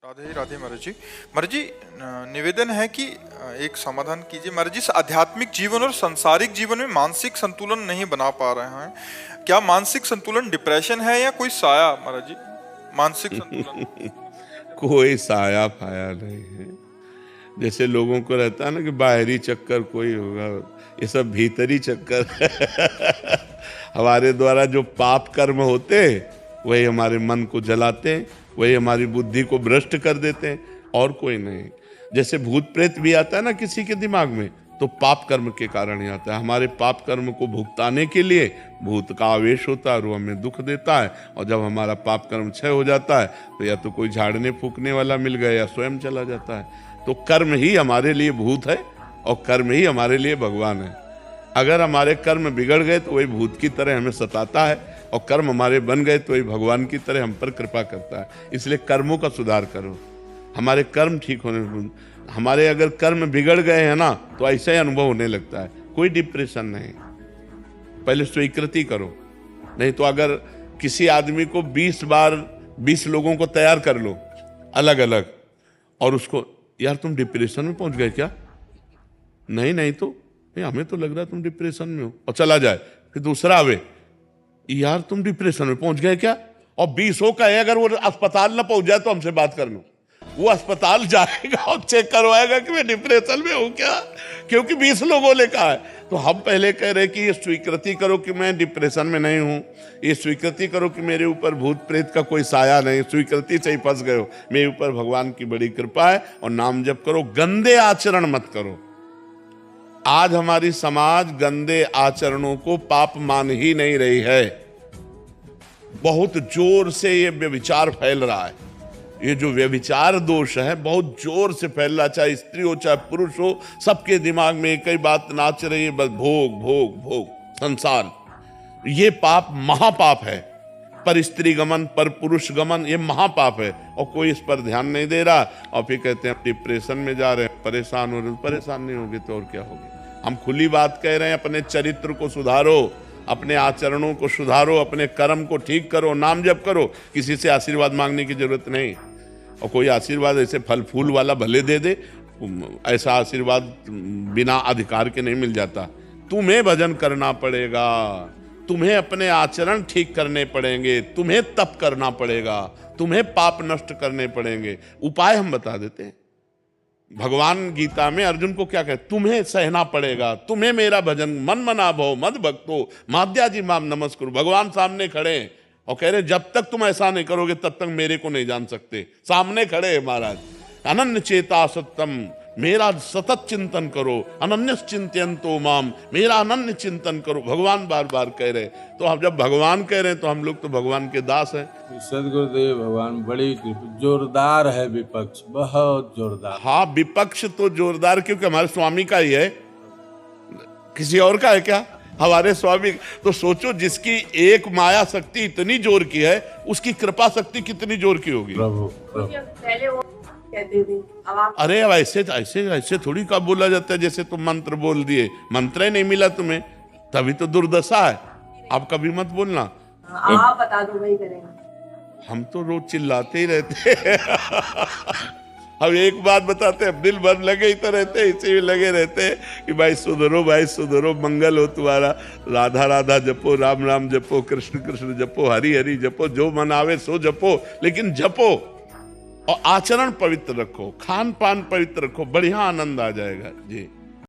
राधे ही राधे महाराज जी। महाराज जी, निवेदन है कि एक समाधान कीजिए महाराज जी। आध्यात्मिक जीवन और सांसारिक जीवन में मानसिक संतुलन नहीं बना पा रहे हैं। क्या मानसिक संतुलन डिप्रेशन है या कोई साया महाराज जी? मानसिक संतुलन कोई साया फाया नहीं है। जैसे लोगों को रहता है ना कि बाहरी चक्कर कोई होगा, ये सब भीतरी चक्कर है। हमारे द्वारा जो पाप कर्म होते वही हमारे मन को जलाते हैं, वही हमारी बुद्धि को भ्रष्ट कर देते हैं, और कोई नहीं। जैसे भूत प्रेत भी आता है ना किसी के दिमाग में, तो पाप कर्म के कारण ही आता है। हमारे पाप कर्म को भुगताने के लिए भूत का आवेश होता है और वो हमें दुख देता है, और जब हमारा पाप कर्म क्षय हो जाता है तो या तो कोई झाड़ने फूकने वाला मिल गया या स्वयं चला जाता है। तो कर्म ही हमारे लिए भूत है और कर्म ही हमारे लिए भगवान है। अगर हमारे कर्म बिगड़ गए तो वही भूत की तरह हमें सताता है, और कर्म हमारे बन गए तो वही भगवान की तरह हम पर कृपा करता है। इसलिए कर्मों का सुधार करो, हमारे कर्म ठीक होने। हमारे अगर कर्म बिगड़ गए हैं ना तो ऐसा ही अनुभव होने लगता है, कोई डिप्रेशन नहीं। पहले स्वीकृति करो, नहीं तो अगर किसी आदमी को 20 बार 20 लोगों को तैयार कर लो अलग अलग, और उसको यार तुम डिप्रेशन में पहुंच गए क्या? नहीं नहीं, तो नहीं, हमें तो लग रहा है तुम डिप्रेशन में हो, और चला जाए। फिर दूसरा आवे, यार तुम डिप्रेशन में पहुंच गए क्या? और 20 का है, अगर वो अस्पताल ना पहुंच जाए तो हमसे बात कर लो। वो अस्पताल जाएगा और चेक करवाएगा कि मैं डिप्रेशन में हूं क्या, क्योंकि 20 लोगों ने कहा है। तो हम पहले कह रहे कि ये स्वीकृति करो कि मैं डिप्रेशन में नहीं हूं, ये स्वीकृति करो कि मेरे ऊपर भूत प्रेत का कोई साया नहीं। स्वीकृति से ही फंस गए हो, मेरे ऊपर भगवान की बड़ी कृपा है। और नाम जप करो, गंदे आचरण मत करो। आज हमारी समाज गंदे आचरणों को पाप मान ही नहीं रही है। बहुत जोर से ये व्यभिचार फैल रहा है। ये जो व्यभिचार दोष है बहुत जोर से फैल रहा, चाहे स्त्री हो चाहे पुरुष हो, सबके दिमाग में एक ही बात नाच रही है, बस भोग भोग भोग संसार। ये पाप महापाप है। पर स्त्री गमन, पर पुरुष गमन, ये महापाप है, और कोई इस पर ध्यान नहीं दे रहा। और फिर कहते हैं डिप्रेशन में जा रहे हैं, परेशान हो रहे। परेशान नहीं होगे तो और क्या होगी? हम खुली बात कह रहे हैं, अपने चरित्र को सुधारो, अपने आचरणों को सुधारो, अपने कर्म को ठीक करो, नाम जप करो। किसी से आशीर्वाद मांगने की जरूरत नहीं। और कोई आशीर्वाद ऐसे फल फूल वाला भले दे दे, ऐसा आशीर्वाद बिना अधिकार के नहीं मिल जाता। तुम्हें भजन करना पड़ेगा, तुम्हें अपने आचरण ठीक करने पड़ेंगे, तुम्हें तप करना पड़ेगा, तुम्हें पाप नष्ट करने पड़ेंगे। उपाय हम बता देते हैं। भगवान गीता में अर्जुन को क्या कहते? तुम्हें सहना पड़ेगा, तुम्हें मेरा भजन मन मना भव मद भक्तो माद्याजी माम नमस्कुरु। भगवान सामने खड़े हैं और कह रहे जब तक तुम ऐसा नहीं करोगे तब तक मेरे को नहीं जान सकते। सामने खड़े हैं महाराज। अनन्य चेता सत्यम, मेरा सतत चिंतन करो। अनन्य चिंतयन्तो माम, मेरा अनन्य चिंतन करो। भगवान बार बार कह रहे। तो हम जब भगवान कह रहे हैं तो हम लोग तो भगवान के दास हैं। सदगुरुदेव भगवान बड़ी जोरदार है विपक्ष, बहुत जोरदार। हाँ, विपक्ष तो जोरदार क्योंकि हमारे स्वामी का ही है, किसी और का है क्या? हमारे स्वामी। तो सोचो, जिसकी एक माया शक्ति इतनी जोर की है, उसकी कृपा शक्ति कितनी जोर की होगी। प्रभु पहले वो कहते थे, अब आप अरे अब ऐसे ऐसे ऐसे थोड़ी का बोला जाता है जैसे तुम मंत्र बोल दिए। मंत्र ही नहीं मिला तुम्हें, तभी तो दुर्दशा है। आप कभी मत बोलना। आप बता दो, वही करेंगे। हम तो रोज चिल्लाते ही रहते हैं। हम एक बात बताते हैं, दिल भर लगे ही तो रहते हैं, इसी में लगे रहते हैं कि भाई सुधरो, भाई सुधरो, मंगल हो तुम्हारा। राधा राधा जपो, राम राम जपो, कृष्ण कृष्ण जपो, हरि हरि जपो, जो मन आवे सो जपो, लेकिन जपो। और आचरण पवित्र रखो, खान पान पवित्र रखो, बढ़िया आनंद आ जाएगा जी।